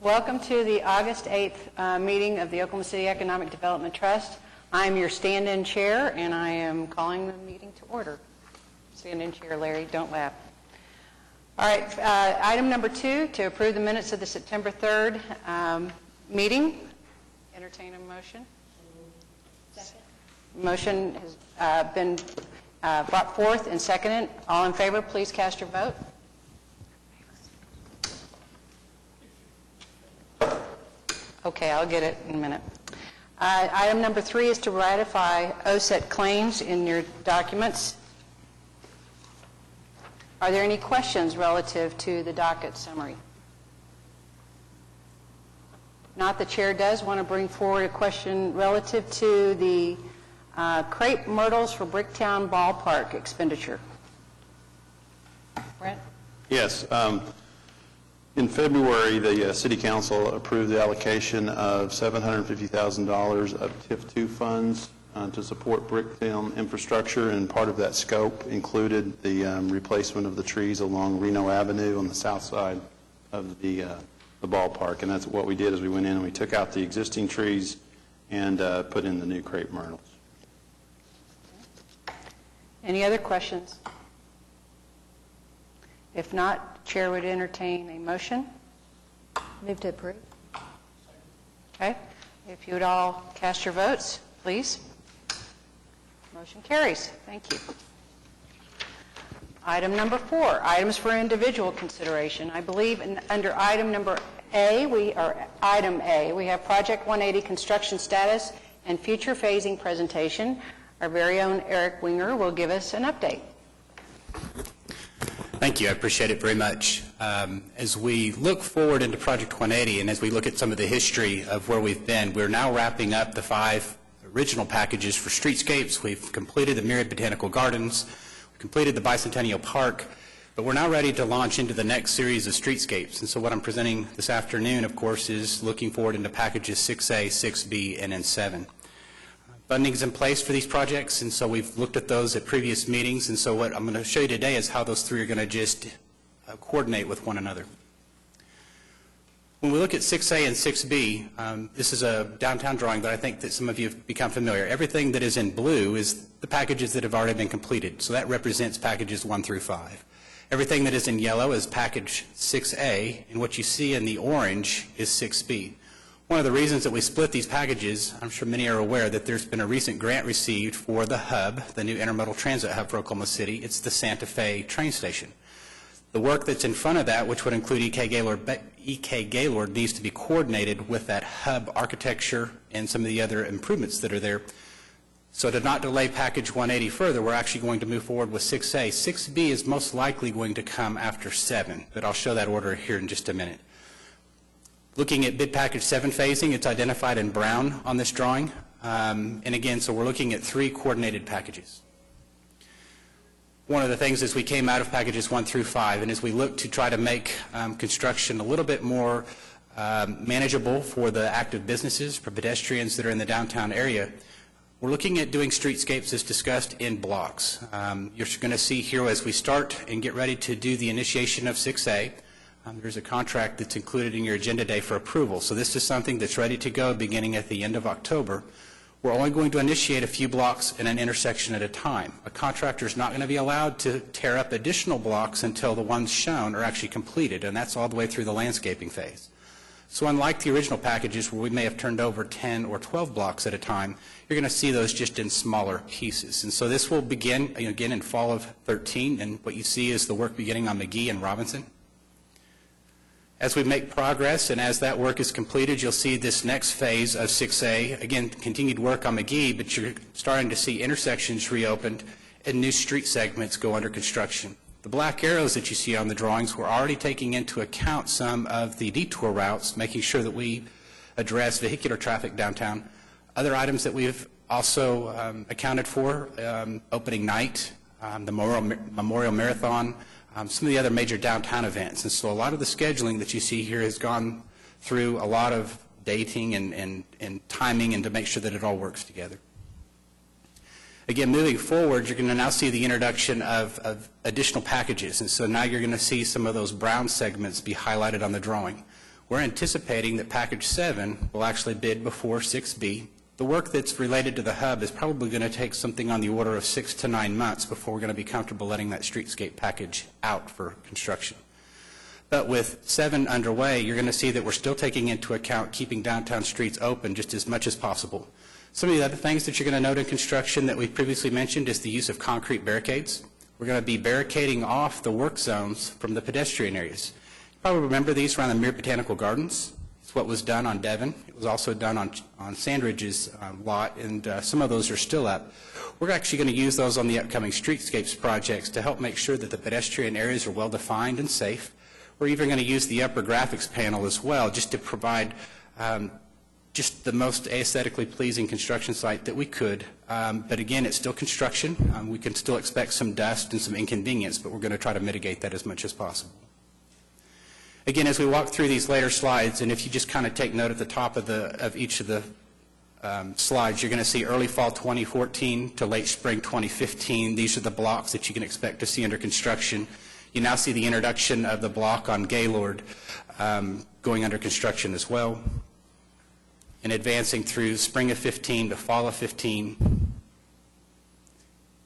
Welcome to the August 8th meeting of the Oklahoma City Economic Development Trust. I'm your stand-in chair, and I am calling the meeting to order. Stand-in chair, Larry, don't laugh. All right, item number 2, to approve the minutes of the September 3rd meeting. Entertain a motion. Second. Motion has been brought forth and seconded. All in favor, please cast your vote. Okay, I'll get it in a minute. Item number 3 is to ratify OSET claims in your documents. Are there any questions relative to the docket summary? Not, the chair does want to bring forward a question relative to the crepe myrtles for Bricktown Ballpark expenditure. Brent? Yes. In February, the City Council approved the allocation of $750,000 of TIF2 funds to support Bricktown infrastructure, and part of that scope included the replacement of the trees along Reno Avenue on the south side of the ballpark. And that's what we did, is we went in and we took out the existing trees and put in the new crepe myrtles. Any other questions? If not, Chair would entertain a motion. Move to approve. Okay. If you would all cast your votes, please. Motion carries. Thank you. Item number 4, items for individual consideration. I believe under item number A, we have Project 180 construction status and future phasing presentation. Our very own Eric Winger will give us an update. Thank you. I appreciate it very much. As we look forward into Project 180 and as we look at some of the history of where we've been, we're now wrapping up the 5 original packages for streetscapes. We've completed the Myriad Botanical Gardens, we've completed the Bicentennial Park, but we're now ready to launch into the next series of streetscapes. And so what I'm presenting this afternoon, of course, is looking forward into packages 6A, 6B, and then 7. Funding is in place for these projects, and so we've looked at those at previous meetings, and so what I'm going to show you today is how those 3 are going to just coordinate with one another. When we look at 6A and 6B, this is a downtown drawing that I think that some of you have become familiar. Everything that is in blue is the packages that have already been completed, so that represents packages 1 through 5. Everything that is in yellow is package 6A, and what you see in the orange is 6B. One of the reasons that we split these packages, I'm sure many are aware that there's been a recent grant received for the hub, the new intermodal transit hub for Oklahoma City. It's the Santa Fe train station. The work that's in front of that, which would include EK Gaylord, needs to be coordinated with that hub architecture and some of the other improvements that are there. So to not delay package 180 further, we're actually going to move forward with 6A. 6B is most likely going to come after 7, but I'll show that order here in just a minute. Looking at bid package 7 phasing, it's identified in brown on this drawing. And again, so we're looking at 3 coordinated packages. One of the things is we came out of packages 1 through 5, and as we look to try to make construction a little bit more manageable for the active businesses, for pedestrians that are in the downtown area, we're looking at doing streetscapes as discussed in blocks. You're going to see here as we start and get ready to do the initiation of 6A, there's a contract that's included in your agenda day for approval. So this is something that's ready to go beginning at the end of October. We're only going to initiate a few blocks in an intersection at a time. A contractor is not going to be allowed to tear up additional blocks until the ones shown are actually completed, and that's all the way through the landscaping phase. So unlike the original packages where we may have turned over 10 or 12 blocks at a time, you're going to see those just in smaller pieces. And so this will begin again in fall of 13, and what you see is the work beginning on McGee and Robinson. As we make progress and as that work is completed, you'll see this next phase of 6A, again, continued work on McGee, but you're starting to see intersections reopened and new street segments go under construction. The black arrows that you see on the drawings, we're already taking into account some of the detour routes, making sure that we address vehicular traffic downtown. Other items that we've also accounted for, opening night, the Memorial Marathon, some of the other major downtown events. And so a lot of the scheduling that you see here has gone through a lot of dating and timing and to make sure that it all works together. Again, moving forward, you're going to now see the introduction of additional packages. And so now you're going to see some of those brown segments be highlighted on the drawing. We're anticipating that Package 7 will actually bid before 6B. The work that's related to the hub is probably going to take something on the order of 6 to 9 months before we're going to be comfortable letting that streetscape package out for construction. But with 7 underway, you're going to see that we're still taking into account keeping downtown streets open just as much as possible. Some of the other things that you're going to note in construction that we've previously mentioned is the use of concrete barricades. We're going to be barricading off the work zones from the pedestrian areas. You probably remember these around the Muir Botanical Gardens. It's what was done on Devon. It was also done on Sandridge's lot, and some of those are still up. We're actually going to use those on the upcoming streetscapes projects to help make sure that the pedestrian areas are well defined and safe. We're even going to use the upper graphics panel as well, just to provide just the most aesthetically pleasing construction site that we could. But again, it's still construction. We can still expect some dust and some inconvenience, but we're going to try to mitigate that as much as possible. Again, as we walk through these later slides, and if you just kind of take note at the top of each of the slides, you're going to see early fall 2014 to late spring 2015. These are the blocks that you can expect to see under construction. You now see the introduction of the block on Gaylord going under construction as well, and advancing through spring of 15 to fall of 15,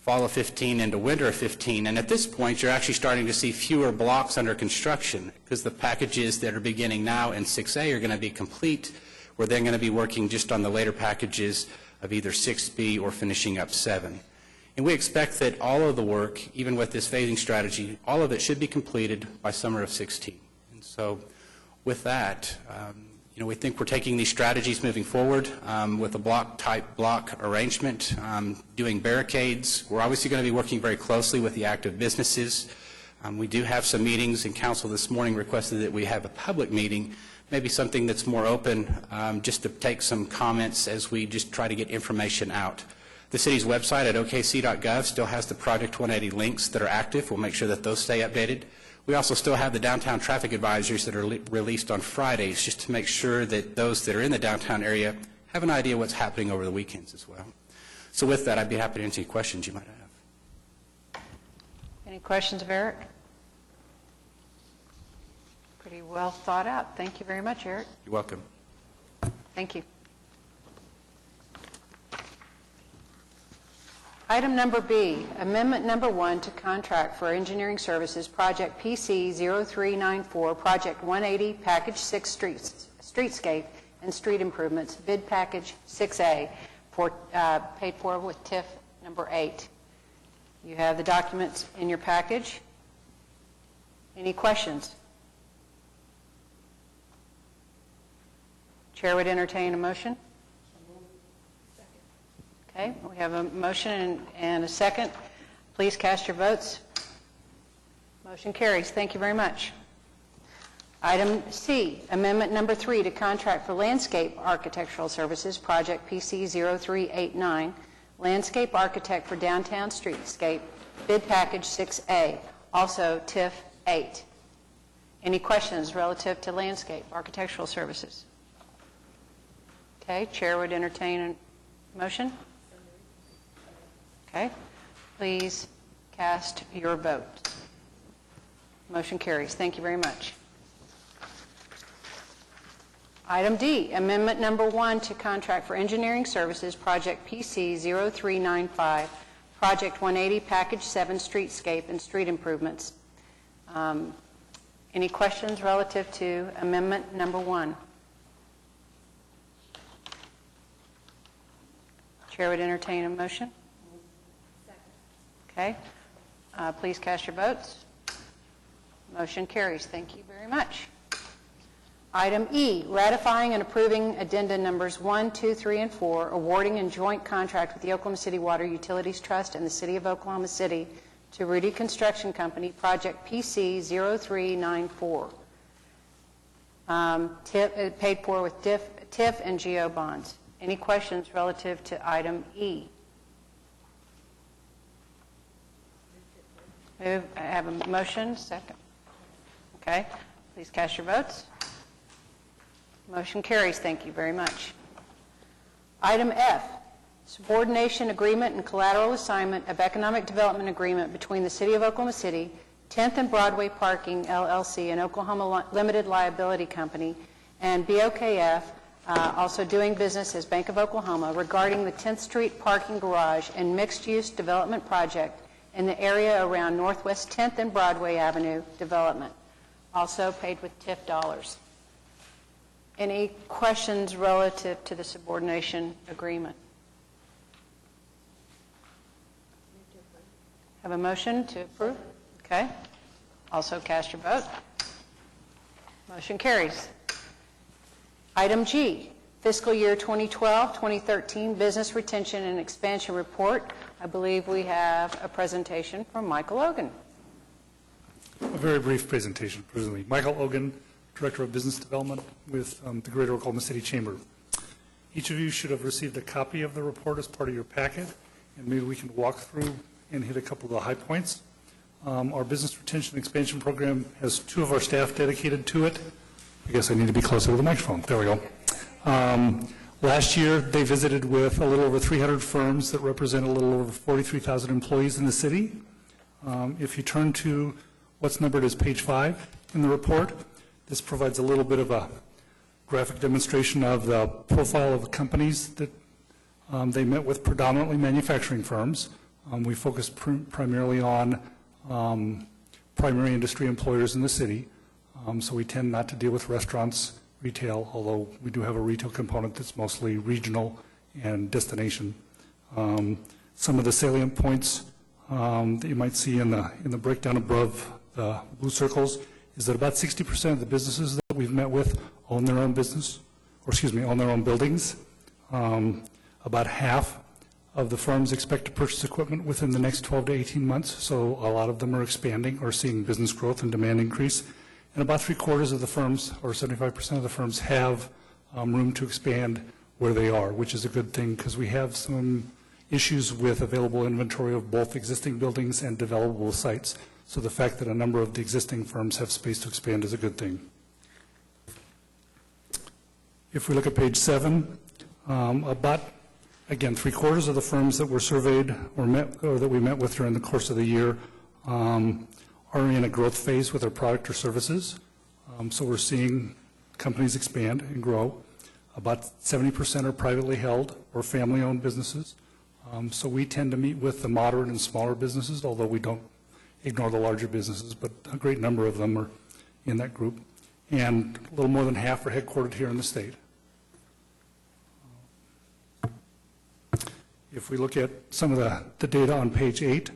fall of 15 into winter of 15, and at this point you're actually starting to see fewer blocks under construction because the packages that are beginning now in 6A are going to be complete. We're then going to be working just on the later packages of either 6B or finishing up 7. And we expect that all of the work, even with this phasing strategy, all of it should be completed by summer of 16. And so with that, we think we're taking these strategies moving forward with a block-type block arrangement, doing barricades. We're obviously going to be working very closely with the active businesses. We do have some meetings, and council this morning requested that we have a public meeting, maybe something that's more open, just to take some comments as we just try to get information out. The city's website at okc.gov still has the Project 180 links that are active. We'll make sure that those stay updated. We also still have the downtown traffic advisories that are released on Fridays, just to make sure that those that are in the downtown area have an idea what's happening over the weekends as well. So with that, I'd be happy to answer any questions you might have. Any questions of Eric? Pretty well thought out. Thank you very much, Eric. You're welcome. Thank you. Item number B, amendment number 1 to contract for engineering services, project PC 0394, project 180, package 6 streetscape and street improvements, bid package 6A, paid for with TIF number 8. You have the documents in your package. Any questions? Chair would entertain a motion. Okay, we have a motion and a second. Please cast your votes. Motion carries. Thank you very much. Item C, amendment number 3 to contract for landscape architectural services, project PC 0389, landscape architect for downtown streetscape, bid package 6A, also TIF 8. Any questions relative to landscape architectural services? Okay, chair would entertain a motion. Okay, please cast your vote. Motion carries. Thank you very much. Item D, amendment number 1 to contract for engineering services, project PC 0395, project 180, package 7, streetscape and street improvements. Any questions relative to amendment number 1? Chair would entertain a motion. Okay. Please cast your votes. Motion carries. Thank you very much. Item E, ratifying and approving addenda numbers 1, 2, 3, and 4, awarding a joint contract with the Oklahoma City Water Utilities Trust and the City of Oklahoma City to Rudy Construction Company, project PC 0394, paid for with TIF and GO bonds. Any questions relative to item E? I have a motion, second. Okay, please cast your votes. Motion carries. Thank you very much. Item F, subordination agreement and collateral assignment of economic development agreement between the City of Oklahoma City, 10th and Broadway Parking, LLC, an Oklahoma limited liability company, and BOKF, also doing business as Bank of Oklahoma, regarding the 10th Street parking garage and mixed-use development project in the area around Northwest 10th and Broadway Avenue development, also paid with TIF dollars. Any questions relative to the subordination agreement? Have a motion to approve? Okay. Also cast your vote. Motion carries. Item G, fiscal year 2012-2013 Business Retention and Expansion Report. I believe we have a presentation from Michael Ogan. A very brief presentation, presently. Michael Ogan, Director of Business Development with the Greater Oklahoma City Chamber. Each of you should have received a copy of the report as part of your packet, and maybe we can walk through and hit a couple of the high points. Our Business Retention and Expansion Program has 2 of our staff dedicated to it. I guess I need to be closer to the microphone. There we go. Last year, they visited with a little over 300 firms that represent a little over 43,000 employees in the city. If you turn to what's numbered as page 5 in the report, this provides a little bit of a graphic demonstration of the profile of the companies that they met with, predominantly manufacturing firms. We focused primarily on primary industry employers in the city. So we tend not to deal with restaurants, retail, although we do have a retail component that's mostly regional and destination. Some of the salient points that you might see in the breakdown above the blue circles is that about 60% of the businesses that we've met with own their own business, own their own buildings. About half of the firms expect to purchase equipment within the next 12 to 18 months, so a lot of them are expanding or seeing business growth and demand increase. And about 3/4 of the firms, or 75% of the firms, have room to expand where they are, which is a good thing because we have some issues with available inventory of both existing buildings and developable sites. So the fact that a number of the existing firms have space to expand is a good thing. If we look at page 7, about, again, 3/4 of the firms that were surveyed or that we met with during the course of the year are in a growth phase with their product or services. So we're seeing companies expand and grow. About 70% are privately held or family-owned businesses. So we tend to meet with the moderate and smaller businesses, although we don't ignore the larger businesses, but a great number of them are in that group. And a little more than half are headquartered here in the state. If we look at some of the data on page 8,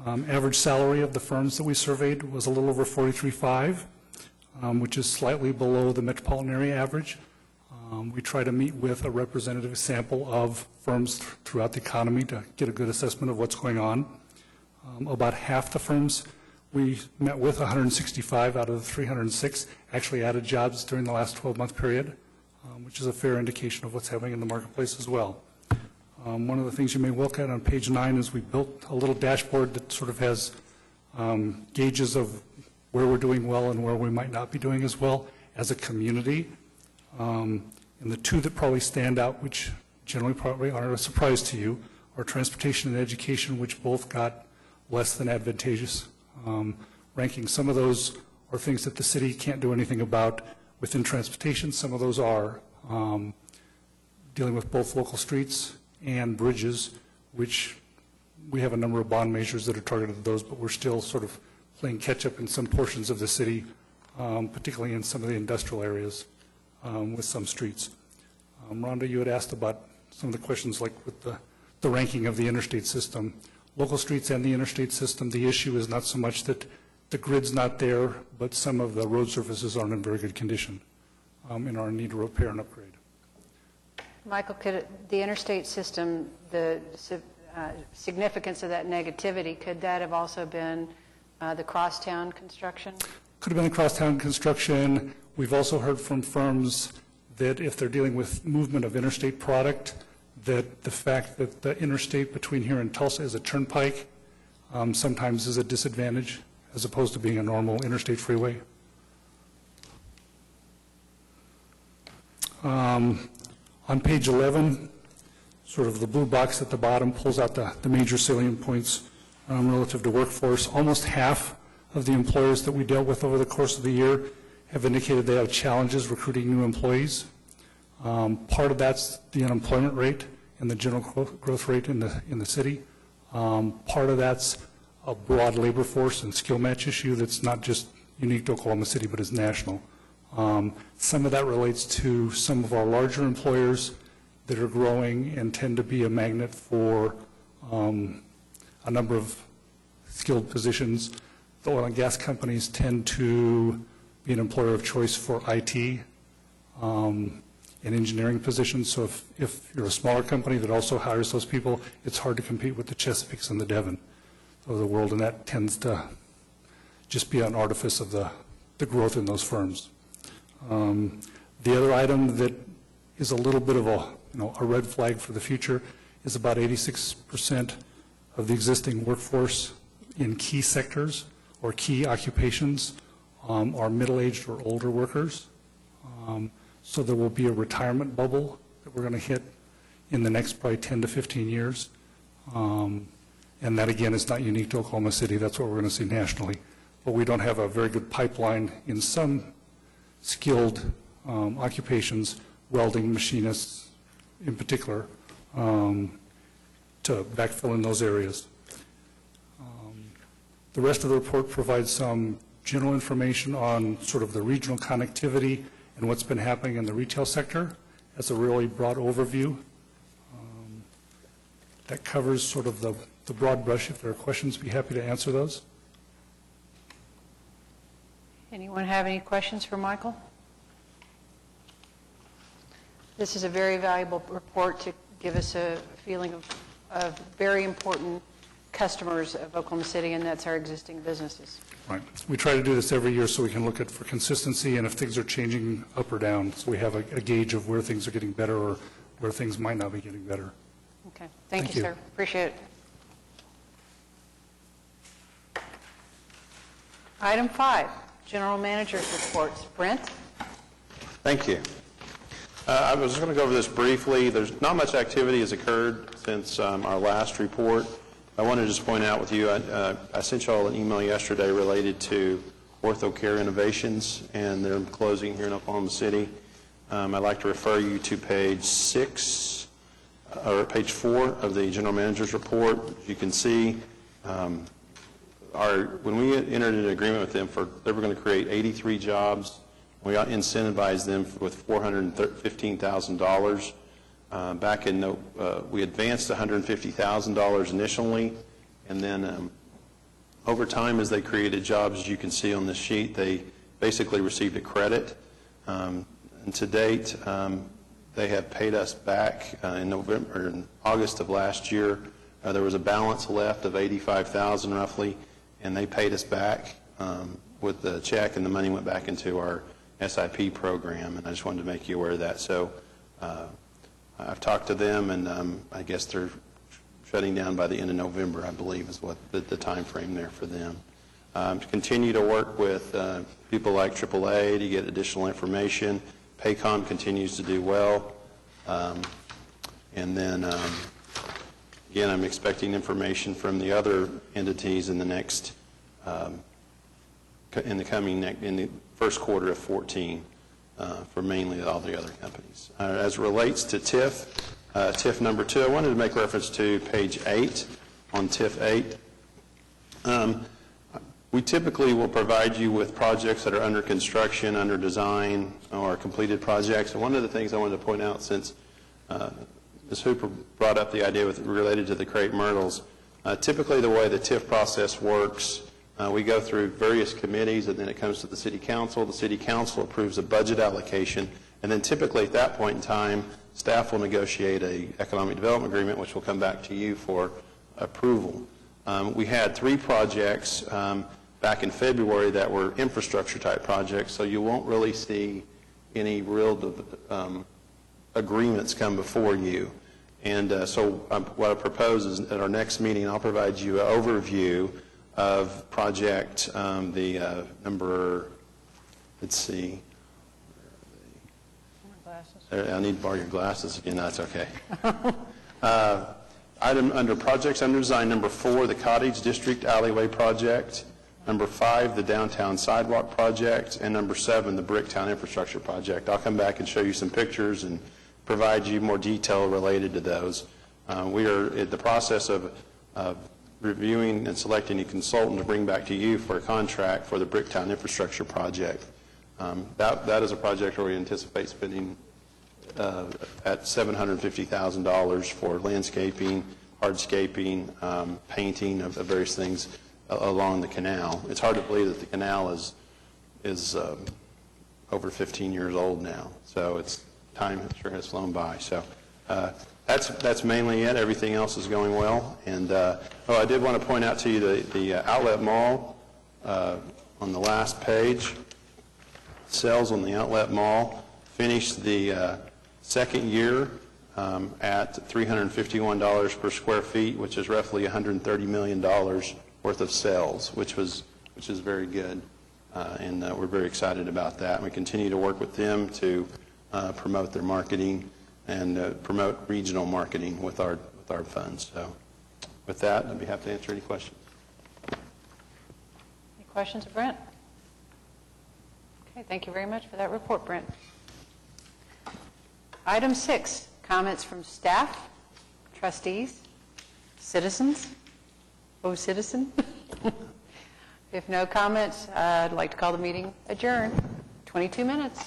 average salary of the firms that we surveyed was a little over $43,500, which is slightly below the metropolitan area average. We try to meet with a representative sample of firms throughout the economy to get a good assessment of what's going on. About half the firms we met with, 165 out of the 306, actually added jobs during the last 12-month period, which is a fair indication of what's happening in the marketplace as well. One of the things you may look at on page 9 is we built a little dashboard that sort of has gauges of where we're doing well and where we might not be doing as well as a community. And the 2 that probably stand out, which generally probably aren't a surprise to you, are transportation and education, which both got less than advantageous ranking. Some of those are things that the city can't do anything about within transportation. Some of those are dealing with both local streets and bridges, which we have a number of bond measures that are targeted at those, but we're still sort of playing catch-up in some portions of the city, particularly in some of the industrial areas with some streets. Rhonda, you had asked about some of the questions like with the ranking of the interstate system. Local streets and the interstate system, the issue is not so much that the grid's not there, but some of the road surfaces aren't in very good condition and are in need of repair and upgrade. Michael, could the interstate system, the significance of that negativity, could that have also been the crosstown construction? Could have been the crosstown construction. We've also heard from firms that if they're dealing with movement of interstate product, that the fact that the interstate between here and Tulsa is a turnpike sometimes is a disadvantage as opposed to being a normal interstate freeway. On page 11, sort of the blue box at the bottom pulls out the major salient points relative to workforce. Almost half of the employers that we dealt with over the course of the year have indicated they have challenges recruiting new employees. Part of that's the unemployment rate and the general growth rate in the city. Part of that's a broad labor force and skill match issue that's not just unique to Oklahoma City, but is national. Some of that relates to some of our larger employers that are growing and tend to be a magnet for a number of skilled positions. The oil and gas companies tend to be an employer of choice for IT and engineering positions. So if you're a smaller company that also hires those people, it's hard to compete with the Chesapeakes and the Devon of the world, and that tends to just be an artifice of the growth in those firms. The other item that is a little bit of a red flag for the future is about 86% of the existing workforce in key sectors or key occupations are middle-aged or older workers. So there will be a retirement bubble that we're going to hit in the next probably 10 to 15 years. And that, again, is not unique to Oklahoma City. That's what we're going to see nationally. But we don't have a very good pipeline in some skilled occupations, welding, machinists in particular, to backfill in those areas. The rest of the report provides some general information on sort of the regional connectivity and what's been happening in the retail sector as a really broad overview. That covers sort of the broad brush. If there are questions, be happy to answer those. Anyone have any questions for Michael? This is a very valuable report to give us a feeling of very important customers of Oklahoma City, and that's our existing businesses. Right. We try to do this every year so we can look at for consistency and if things are changing up or down, so we have a gauge of where things are getting better or where things might not be getting better. Okay. Thank you, sir. Appreciate it. Item 5, General Manager's Reports. Brent? Thank you. I was going to go over this briefly. There's not much activity has occurred since our last report. I wanted to just point out with you, I sent you all an email yesterday related to OrthoCare Innovations and their closing here in Oklahoma City. I'd like to refer you to page 6 or page 4 of the General Manager's Report. You can see when we entered an agreement with them they were going to create 83 jobs. We incentivized them with $415,000. Back in, we advanced $150,000 initially, and then over time as they created jobs, as you can see on this sheet, they basically received a credit. And to date, they have paid us back in August of last year. There was a balance left of $85,000 roughly, and they paid us back with the check, and the money went back into our SIP program, and I just wanted to make you aware of that. So I've talked to them, and I guess they're shutting down by the end of November, I believe, is what the time frame there for them. To continue to work with people like AAA to get additional information. Paycom continues to do well. And then, again, I'm expecting information from the other entities in the next, in the first quarter of 14 for mainly all the other companies. As it relates to TIF, TIF number 2, I wanted to make reference to page 8 on TIF 8. We typically will provide you with projects that are under construction, under design, or completed projects. And one of the things I wanted to point out, since Ms. Hooper brought up the idea related to the crepe myrtles, typically the way the TIF process works, we go through various committees, and then it comes to the City Council. The City Council approves a budget allocation, and then typically at that point in time, staff will negotiate an economic development agreement, which will come back to you for approval. We had 3 projects back in February that were infrastructure type projects, so you won't really see any real agreements come before you. And so what I propose is at our next meeting, I'll provide you an overview of project number, let's see. I need to borrow your glasses again. That's okay. Item under projects under design number 4, the Cottage District Alleyway Project. Number 5, the downtown sidewalk project. And number 7, the Bricktown infrastructure project. I'll come back and show you some pictures and provide you more detail related to those. We are in the process of reviewing and selecting a consultant to bring back to you for a contract for the Bricktown infrastructure project. That is a project where we anticipate spending at $750,000 for landscaping, hardscaping, painting of various things along the canal. It's hard to believe that the canal is over 15 years old now, so it's time sure has flown by. So that's mainly it. Everything else is going well. And I did want to point out to you the outlet mall on the last page. Sales on the outlet mall finished the second year at $351 per square feet, which is roughly $130 million worth of sales, which is very good, and we're very excited about that. We continue to work with them to promote their marketing and promote regional marketing with our funds. So, with that, I'd be happy to answer any questions. Any questions of Brent? Okay, thank you very much for that report, Brent. Item 6, comments from staff, trustees, citizens. Oh, citizen. If no comments, I'd like to call the meeting adjourned. 22 minutes.